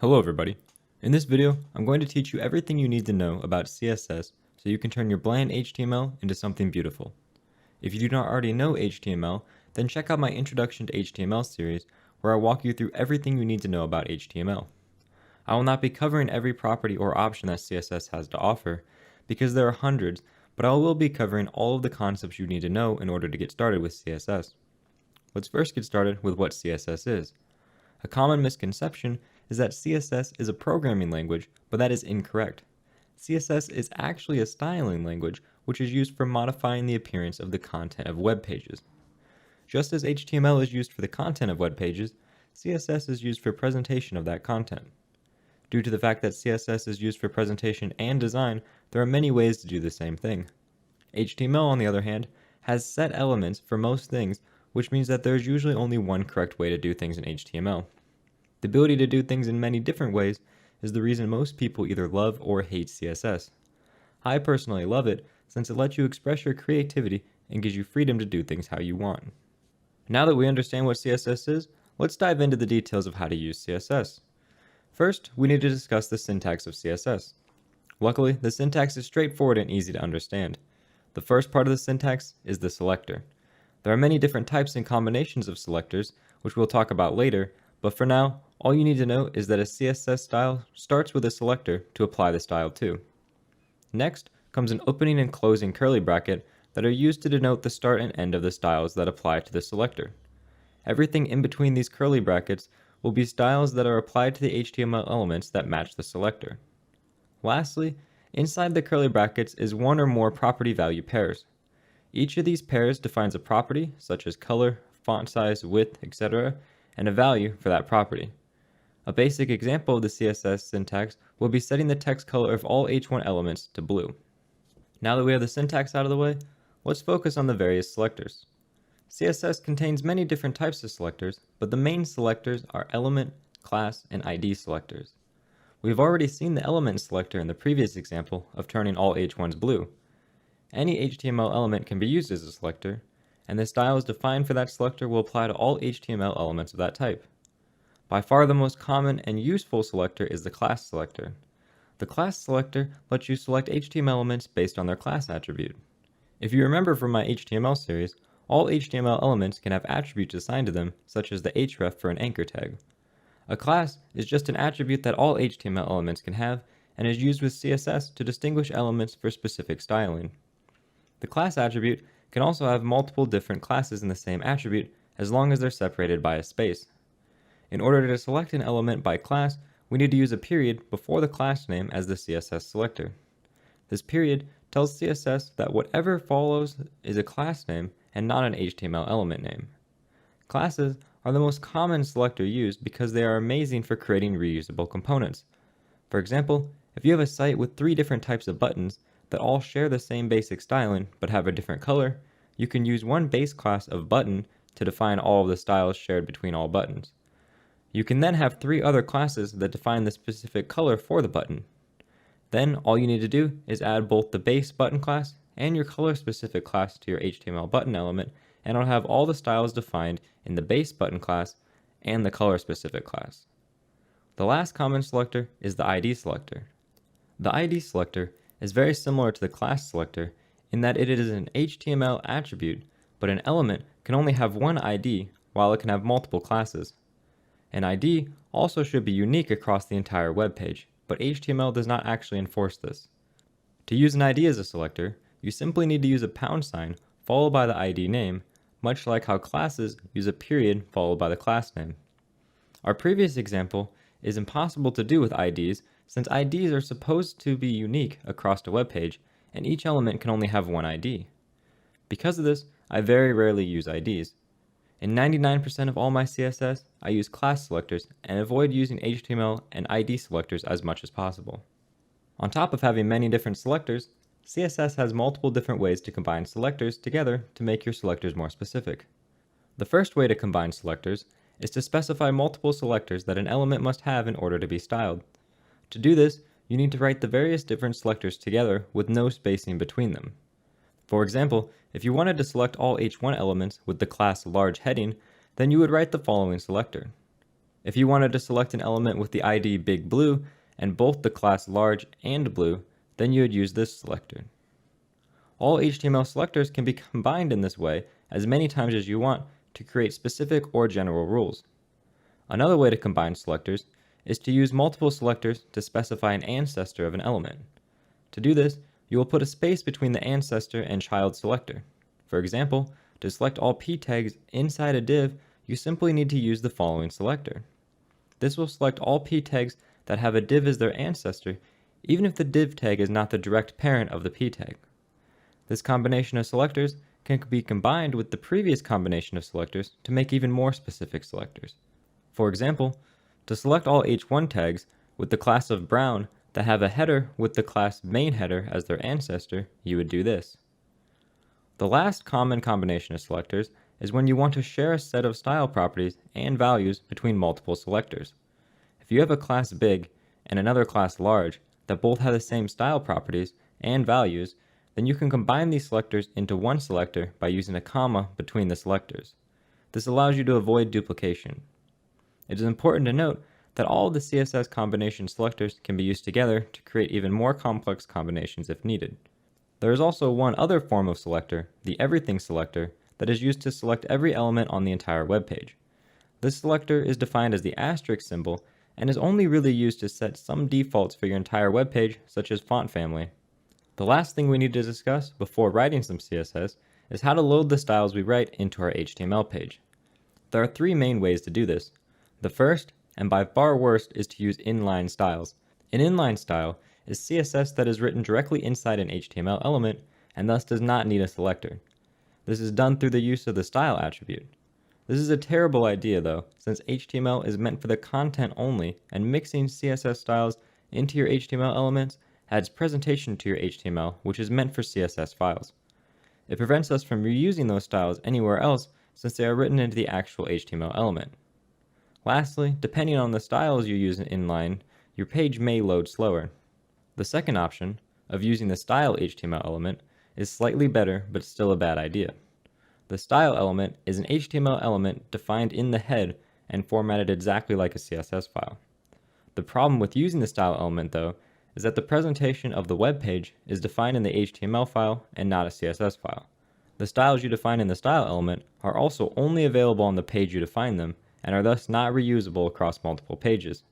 Hello everybody. In this video, I'm going to teach you everything you need to know about CSS so you can turn your bland HTML into something beautiful. If you do not already know HTML, then check out my Introduction to HTML series where I walk you through everything you need to know about HTML. I will not be covering every property or option that CSS has to offer because there are hundreds, but I will be covering all of the concepts you need to know in order to get started with CSS. Let's first get started with what CSS is. A common misconception is that CSS is a programming language, but that is incorrect. CSS is actually a styling language, which is used for modifying the appearance of the content of web pages. Just as HTML is used for the content of web pages, CSS is used for presentation of that content. Due to the fact that CSS is used for presentation and design, there are many ways to do the same thing. HTML, on the other hand, has set elements for most things, which means that there is usually only one correct way to do things in HTML. The ability to do things in many different ways is the reason most people either love or hate CSS. I personally love it since it lets you express your creativity and gives you freedom to do things how you want. Now that we understand what CSS is, let's dive into the details of how to use CSS. First, we need to discuss the syntax of CSS. Luckily, the syntax is straightforward and easy to understand. The first part of the syntax is the selector. There are many different types and combinations of selectors, which we'll talk about later, but for now, all you need to know is that a CSS style starts with a selector to apply the style to. Next comes an opening and closing curly bracket that are used to denote the start and end of the styles that apply to the selector. Everything in between these curly brackets will be styles that are applied to the HTML elements that match the selector. Lastly, inside the curly brackets is one or more property value pairs. Each of these pairs defines a property, such as color, font size, width, etc., and a value for that property. A basic example of the CSS syntax will be setting the text color of all H1 elements to blue. Now that we have the syntax out of the way, let's focus on the various selectors. CSS contains many different types of selectors, but the main selectors are element, class, and ID selectors. We've already seen the element selector in the previous example of turning all H1s blue. Any HTML element can be used as a selector, and the styles defined for that selector will apply to all HTML elements of that type. By far the most common and useful selector is the class selector. The class selector lets you select HTML elements based on their class attribute. If you remember from my HTML series, all HTML elements can have attributes assigned to them, such as the href for an anchor tag. A class is just an attribute that all HTML elements can have and is used with CSS to distinguish elements for specific styling. The class attribute can also have multiple different classes in the same attribute as long as they're separated by a space. In order to select an element by class, we need to use a period before the class name as the CSS selector. This period tells CSS that whatever follows is a class name and not an HTML element name. Classes are the most common selector used because they are amazing for creating reusable components. For example, if you have a site with 3 different types of buttons that all share the same basic styling but have a different color, you can use one base class of button to define all of the styles shared between all buttons. You can then have 3 other classes that define the specific color for the button. Then all you need to do is add both the base button class and your color specific class to your HTML button element, and it'll have all the styles defined in the base button class and the color specific class. The last common selector is the ID selector. The ID selector is very similar to the class selector in that it is an HTML attribute, but an element can only have one ID while it can have multiple classes. An ID also should be unique across the entire web page, but HTML does not actually enforce this. To use an ID as a selector, you simply need to use a # followed by the ID name, much like how classes use a period followed by the class name. Our previous example is impossible to do with IDs since IDs are supposed to be unique across a web page and each element can only have one ID. Because of this, I very rarely use IDs. In 99% of all my CSS, I use class selectors and avoid using HTML and ID selectors as much as possible. On top of having many different selectors, CSS has multiple different ways to combine selectors together to make your selectors more specific. The first way to combine selectors is to specify multiple selectors that an element must have in order to be styled. To do this, you need to write the various different selectors together with no spacing between them. For example, if you wanted to select all H1 elements with the class large heading, then you would write the following selector. If you wanted to select an element with the ID big blue and both the class large and blue, then you would use this selector. All HTML selectors can be combined in this way as many times as you want to create specific or general rules. Another way to combine selectors is to use multiple selectors to specify an ancestor of an element. To do this, you will put a space between the ancestor and child selector. For example, to select all p tags inside a div, you simply need to use the following selector. This will select all p tags that have a div as their ancestor, even if the div tag is not the direct parent of the p tag. This combination of selectors can be combined with the previous combination of selectors to make even more specific selectors. For example, to select all h1 tags with the class of brown that have a header with the class main header as their ancestor, you would do this. The last common combination of selectors is when you want to share a set of style properties and values between multiple selectors. If you have a class big and another class large that both have the same style properties and values, then you can combine these selectors into one selector by using a comma between the selectors. This allows you to avoid duplication. It is important to note that all of the CSS combination selectors can be used together to create even more complex combinations if needed. There is also one other form of selector, the everything selector, that is used to select every element on the entire web page. This selector is defined as the asterisk symbol and is only really used to set some defaults for your entire web page, such as font family. The last thing we need to discuss before writing some CSS is how to load the styles we write into our HTML page. There are three main ways to do this. The first, and by far worst, is to use inline styles. An inline style is CSS that is written directly inside an HTML element and thus does not need a selector. This is done through the use of the style attribute. This is a terrible idea though, since HTML is meant for the content only, and mixing CSS styles into your HTML elements adds presentation to your HTML, which is meant for CSS files. It prevents us from reusing those styles anywhere else since they are written into the actual HTML element. Lastly, depending on the styles you use in inline, your page may load slower. The second option, of using the style HTML element, is slightly better but still a bad idea. The style element is an HTML element defined in the head and formatted exactly like a CSS file. The problem with using the style element, though, is that the presentation of the web page is defined in the HTML file and not a CSS file. The styles you define in the style element are also only available on the page you define them, and are thus not reusable across multiple pages.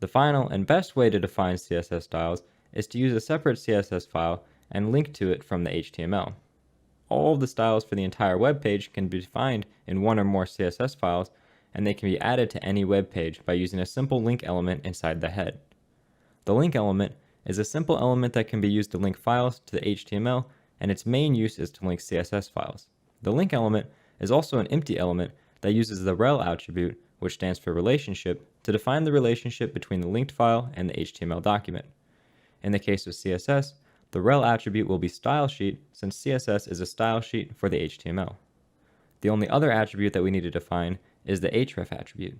The final and best way to define CSS styles is to use a separate CSS file and link to it from the HTML. All of the styles for the entire web page can be defined in one or more CSS files, and they can be added to any web page by using a simple link element inside the head. The link element is a simple element that can be used to link files to the HTML, and its main use is to link CSS files. The link element is also an empty element that uses the rel attribute, which stands for relationship, to define the relationship between the linked file and the HTML document. In the case of CSS, the rel attribute will be style sheet, since CSS is a style sheet for the HTML. The only other attribute that we need to define is the href attribute.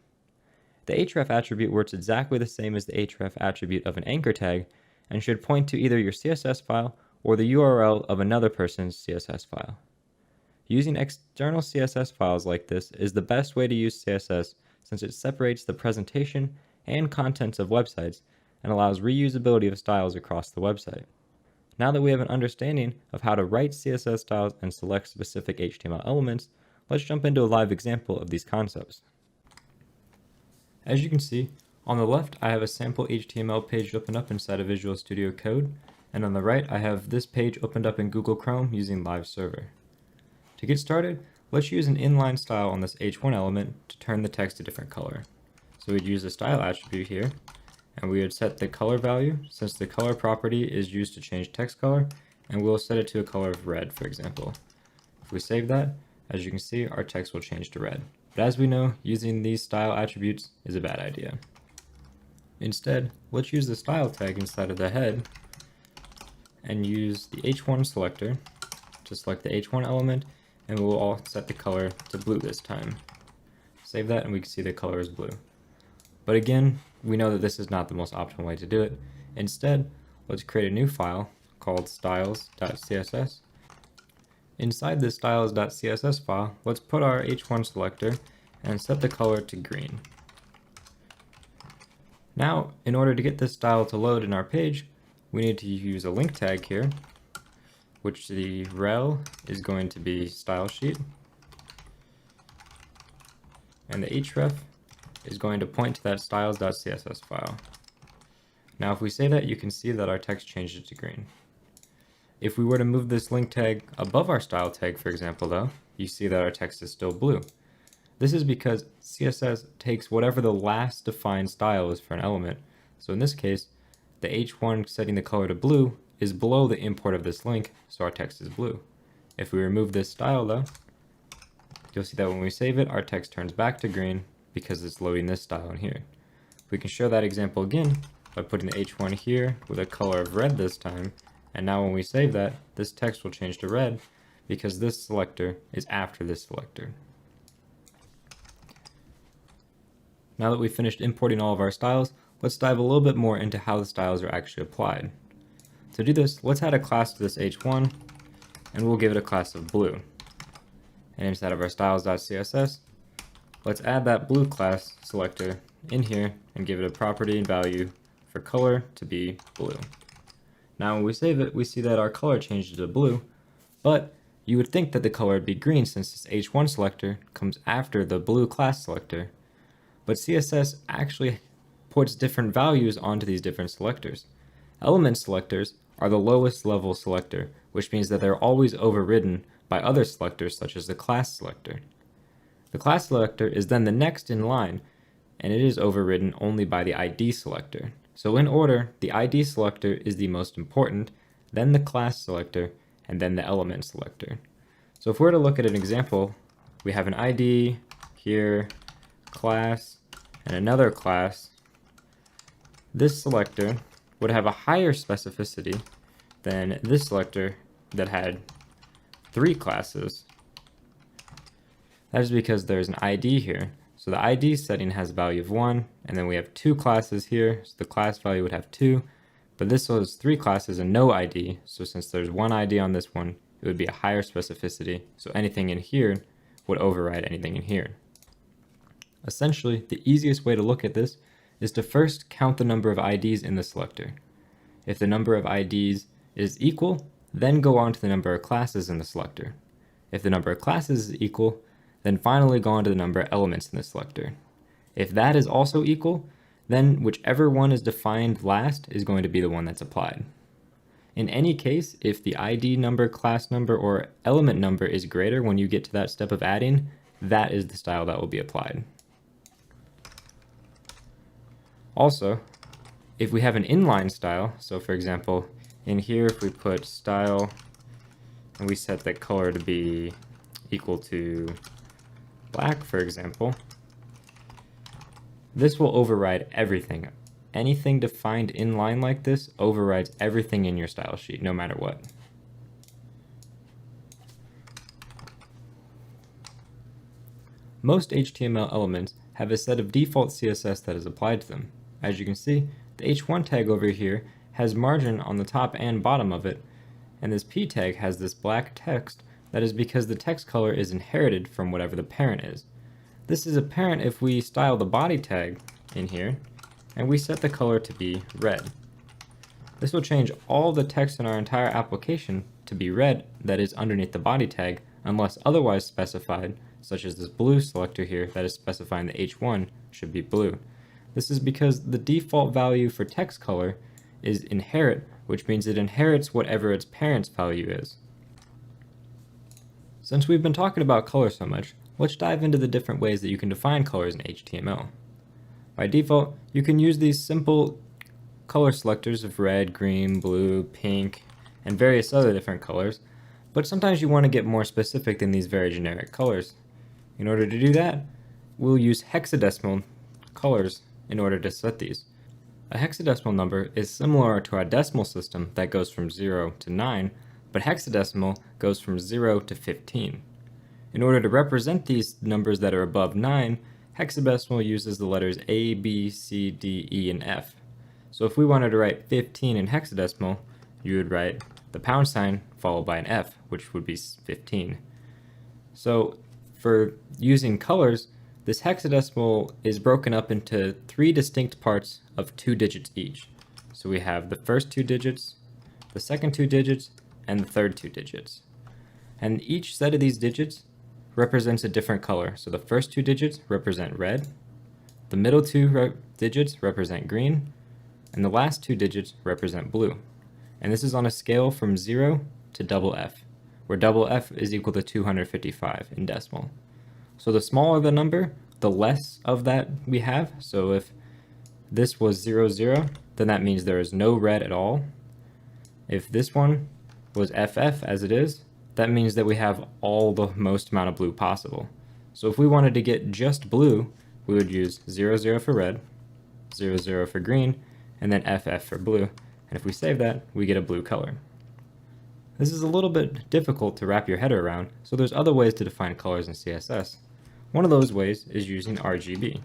The href attribute works exactly the same as the href attribute of an anchor tag and should point to either your CSS file or the URL of another person's CSS file. Using external CSS files like this is the best way to use CSS since it separates the presentation and contents of websites and allows reusability of styles across the website. Now that we have an understanding of how to write CSS styles and select specific HTML elements, let's jump into a live example of these concepts. As you can see, on the left I have a sample HTML page opened up inside of Visual Studio Code, and on the right I have this page opened up in Google Chrome using Live Server. To get started, let's use an inline style on this H1 element to turn the text a different color. So we'd use the style attribute here, and we would set the color value, since the color property is used to change text color, and we'll set it to a color of red, for example. If we save that, as you can see, our text will change to red. But as we know, using these style attributes is a bad idea. Instead, let's use the style tag inside of the head and use the H1 selector to select the H1 element, and we'll all set the color to blue this time. Save that and we can see the color is blue. But again, we know that this is not the most optimal way to do it. Instead, let's create a new file called styles.css. Inside this styles.css file, let's put our H1 selector and set the color to green. Now, in order to get this style to load in our page, we need to use a link tag here, which the rel is going to be style sheet, and the href is going to point to that styles.css file. Now if we say that, you can see that our text changes to green. If we were to move this link tag above our style tag, for example, though, you see that our text is still blue. This is because CSS takes whatever the last defined style is for an element. So in this case, the h1 setting the color to blue is below the import of this link, so our text is blue. If we remove this style, though, you'll see that when we save it, our text turns back to green because it's loading this style in here. We can show that example again by putting the h1 here with a color of red this time, and now when we save that, this text will change to red because this selector is after this selector. Now that we've finished importing all of our styles, let's dive a little bit more into how the styles are actually applied. To do this, let's add a class to this h1, and we'll give it a class of blue. And inside of our styles.css, let's add that blue class selector in here and give it a property and value for color to be blue. Now when we save it, we see that our color changes to blue, but you would think that the color would be green since this h1 selector comes after the blue class selector. But CSS actually puts different values onto these different selectors. Element selectors are the lowest level selector, which means that they're always overridden by other selectors such as the class selector. The class selector is then the next in line, and it is overridden only by the ID selector. So in order, the ID selector is the most important, then the class selector, and then the element selector. So if we were to look at an example, we have an ID here, class, and another class. This selector would have a higher specificity than this selector that had 3 classes. That is because there's an ID here. So the ID setting has a value of 1, and then we have 2 classes here, so the class value would have 2, but this was 3 classes and no ID, so since there's 1 ID on this one, it would be a higher specificity, so anything in here would override anything in here. Essentially, the easiest way to look at this is to first count the number of IDs in the selector. If the number of IDs is equal, then go on to the number of classes in the selector. If the number of classes is equal, then finally go on to the number of elements in the selector. If that is also equal, then whichever one is defined last is going to be the one that's applied. In any case, if the ID number, class number, or element number is greater when you get to that step of adding, that is the style that will be applied. Also, if we have an inline style, so for example, in here if we put style and we set the color to be equal to black, for example, this will override everything. Anything defined inline like this overrides everything in your style sheet, no matter what. Most HTML elements have a set of default CSS that is applied to them. As you can see, the h1 tag over here has margin on the top and bottom of it, and this p tag has this black text. That is because the text color is inherited from whatever the parent is. This is apparent if we style the body tag in here, and we set the color to be red. This will change all the text in our entire application to be red that is underneath the body tag unless otherwise specified, such as this blue selector here that is specifying the h1 should be blue. This is because the default value for text color is inherit, which means it inherits whatever its parent's value is. Since we've been talking about color so much, let's dive into the different ways that you can define colors in HTML. By default, you can use these simple color selectors of red, green, blue, pink, and various other different colors, but sometimes you want to get more specific than these very generic colors. In order to do that, we'll use hexadecimal colors in order to set these. A hexadecimal number is similar to our decimal system that goes from 0 to 9, but hexadecimal goes from 0 to 15. In order to represent these numbers that are above 9, hexadecimal uses the letters A, B, C, D, E, and F. So if we wanted to write 15 in hexadecimal, you would write the pound sign followed by an F, which would be 15. So for using colors, This hexadecimal is broken up into 3 distinct parts of 2 digits each. So we have the first 2 digits, the second 2 digits, and the third 2 digits. And each set of these digits represents a different color. So the first 2 digits represent red, the middle 2 digits represent green, and the last 2 digits represent blue. And this is on a scale from 0 to double F, where double F is equal to 255 in decimal. So the smaller the number, the less of that we have. So if this was 0, 0, then that means there is no red at all. If this one was FF as it is, that means that we have all the most amount of blue possible. So if we wanted to get just blue, we would use 0, 0 for red, 0, 0 for green, and then FF for blue. And if we save that, we get a blue color. This is a little bit difficult to wrap your head around, so there's other ways to define colors in CSS. One of those ways is using RGB.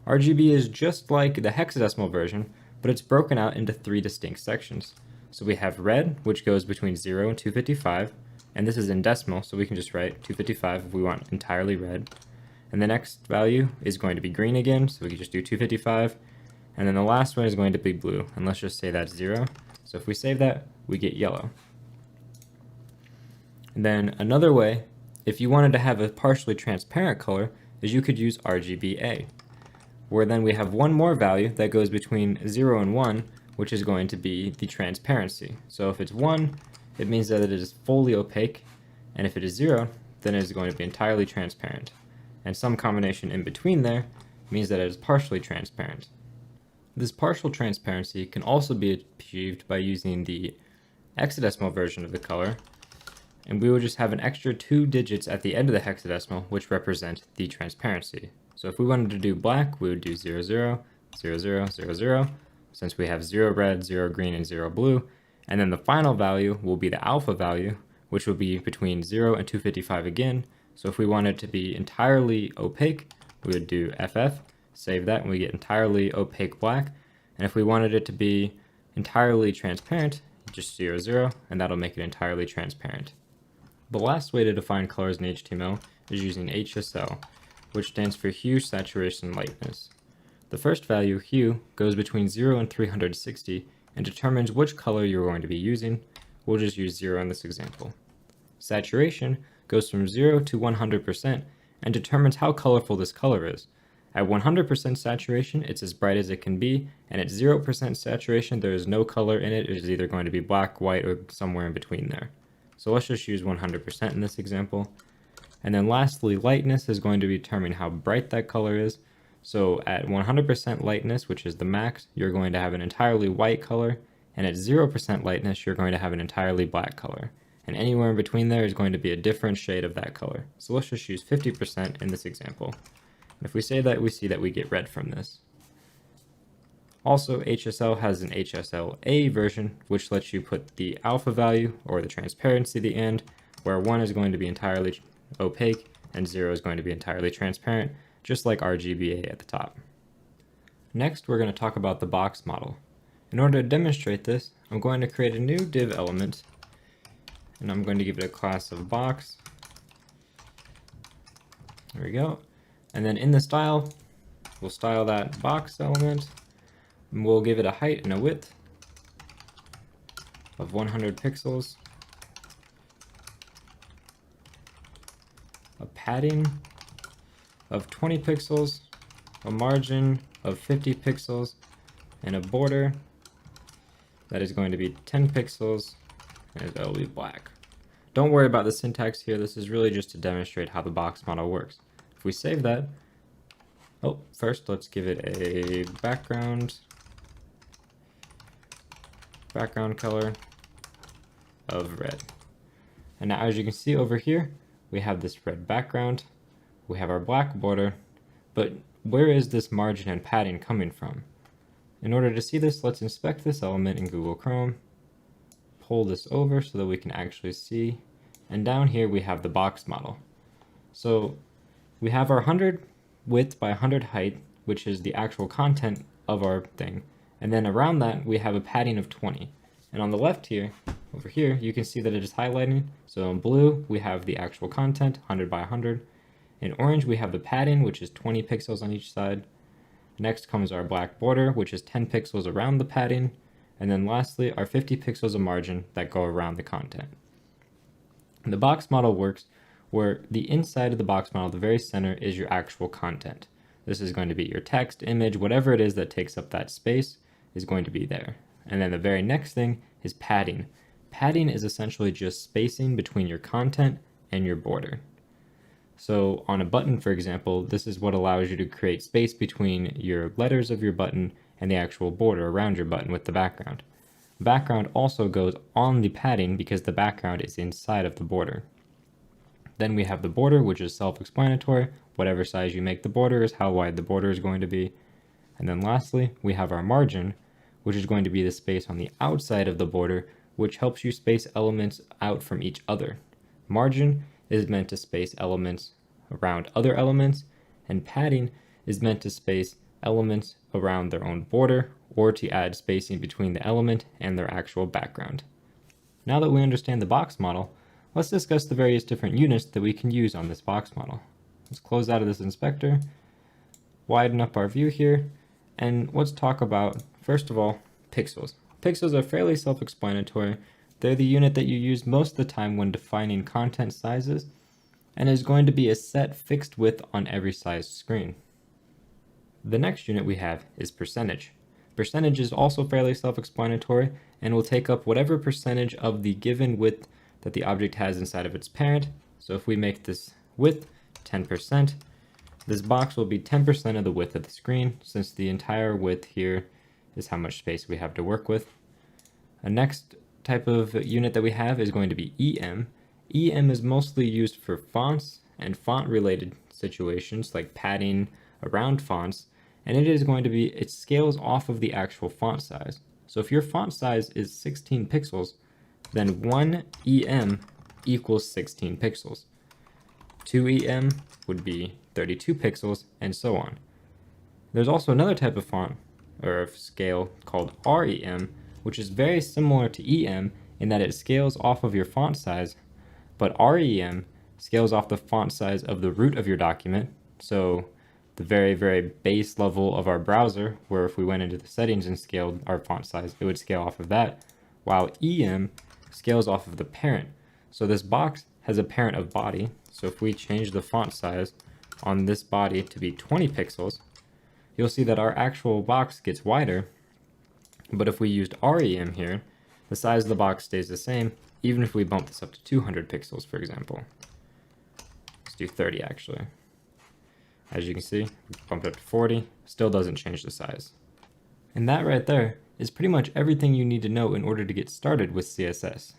RGB is just like the hexadecimal version, but it's broken out into 3 distinct sections. So we have red, which goes between 0 and 255, and this is in decimal, so we can just write 255 if we want entirely red. And the next value is going to be green again, so we can just do 255. And then the last one is going to be blue, and let's just say that's 0. So if we save that, we get yellow. And then another way, if you wanted to have a partially transparent color, is you could use RGBA, where then we have one more value that goes between 0 and 1, which is going to be the transparency. So if it's 1, it means that it is fully opaque, and if it is 0, then it is going to be entirely transparent. And some combination in between there means that it is partially transparent. This partial transparency can also be achieved by using the hexadecimal version of the color, and we would just have an extra 2 digits at the end of the hexadecimal, which represent the transparency. So if we wanted to do black, we would do 0, 0, 0, 0, 0, 0, since we have 0 red, 0 green, and 0 blue. And then the final value will be the alpha value, which will be between 0 and 255 again. So if we wanted to be entirely opaque, we would do FF, save that, and we get entirely opaque black. And if we wanted it to be entirely transparent, just 0, 0, and that'll make it entirely transparent. The last way to define colors in HTML is using HSL, which stands for Hue, Saturation, Lightness. The first value, hue, goes between 0 and 360 and determines which color you're going to be using. We'll just use 0 in this example. Saturation goes from 0 to 100% and determines how colorful this color is. At 100% saturation, it's as bright as it can be, and at 0% saturation, there is no color in it. It is either going to be black, white, or somewhere in between there. So let's just use 100% in this example. And then lastly, lightness is going to determine how bright that color is. So at 100% lightness, which is the max, you're going to have an entirely white color, and at 0% lightness, you're going to have an entirely black color. And anywhere in between there is going to be a different shade of that color. So let's just use 50% in this example. And if we say that, we see that we get red from this. Also, HSL has an HSLA version, which lets you put the alpha value, or the transparency at the end, where 1 is going to be entirely opaque, and 0 is going to be entirely transparent, just like RGBA at the top. Next, we're going to talk about the box model. In order to demonstrate this, I'm going to create a new div element, and I'm going to give it a class of box. There we go. And then in the style, we'll style that box element, and we'll give it a height and a width of 100 pixels, a padding of 20 pixels, a margin of 50 pixels, and a border that is going to be 10 pixels, and it'll be black. Don't worry about the syntax here, this is really just to demonstrate how the box model works. If we save that, first let's give it a background color of red. And now as you can see over here, we have this red background, we have our black border, but where is this margin and padding coming from? In order to see this, let's inspect this element in Google Chrome, pull this over so that we can actually see, and down here we have the box model. So we have our 100 width by 100 height, which is the actual content of our thing, and then around that we have a padding of 20. And on the left here, over here, you can see that it is highlighting. So in blue, we have the actual content, 100 by 100. In orange, we have the padding, which is 20 pixels on each side. Next comes our black border, which is 10 pixels around the padding. And then lastly, our 50 pixels of margin that go around the content. The box model works where the inside of the box model, the very center, is your actual content. This is going to be your text, image, whatever it is that takes up that space is going to be there. And then the very next thing is padding. Padding is essentially just spacing between your content and your border. So on a button, for example, this is what allows you to create space between your letters of your button and the actual border around your button with the background. The background also goes on the padding because the background is inside of the border. Then we have the border, which is self-explanatory. Whatever size you make the border is how wide the border is going to be. And then lastly, we have our margin, which is going to be the space on the outside of the border, which helps you space elements out from each other. Margin is meant to space elements around other elements, and padding is meant to space elements around their own border or to add spacing between the element and their actual background. Now that we understand the box model, let's discuss the various different units that we can use on this box model. Let's close out of this inspector, widen up our view here, and let's talk about, first of all, pixels. Pixels are fairly self-explanatory. They're the unit that you use most of the time when defining content sizes, and is going to be a set fixed width on every size screen. The next unit we have is percentage. Percentage is also fairly self-explanatory and will take up whatever percentage of the given width that the object has inside of its parent. So if we make this width 10%, this box will be 10% of the width of the screen, since the entire width here is how much space we have to work with. A next type of unit that we have is going to be EM. EM is mostly used for fonts and font related situations like padding around fonts, and it scales off of the actual font size. So if your font size is 16 pixels, then 1 EM equals 16 pixels. 2 EM would be 32 pixels, and so on. There's also another type of font or scale called REM, which is very similar to EM in that it scales off of your font size, but REM scales off the font size of the root of your document. So the very, very base level of our browser, where if we went into the settings and scaled our font size, it would scale off of that, while EM scales off of the parent. So this box has a parent of body. So if we change the font size on this body to be 20 pixels, you'll see that our actual box gets wider. But if we used REM here, the size of the box stays the same, even if we bump this up to 200 pixels, for example. Let's do 30 actually. As you can see, we bumped up to 40, still doesn't change the size. And that right there is pretty much everything you need to know in order to get started with CSS.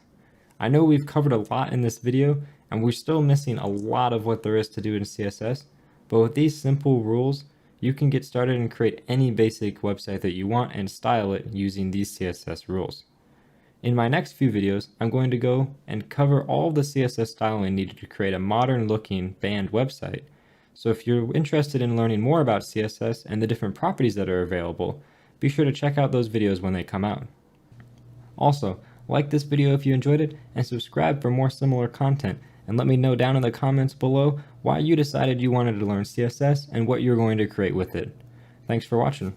I know we've covered a lot in this video, and we're still missing a lot of what there is to do in CSS, but with these simple rules, you can get started and create any basic website that you want and style it using these CSS rules. In my next few videos, I'm going to go and cover all the CSS styling needed to create a modern looking banned website. So if you're interested in learning more about CSS and the different properties that are available, be sure to check out those videos when they come out. Also, like this video if you enjoyed it, and subscribe for more similar content, and let me know down in the comments below why you decided you wanted to learn CSS and what you're going to create with it. Thanks for watching.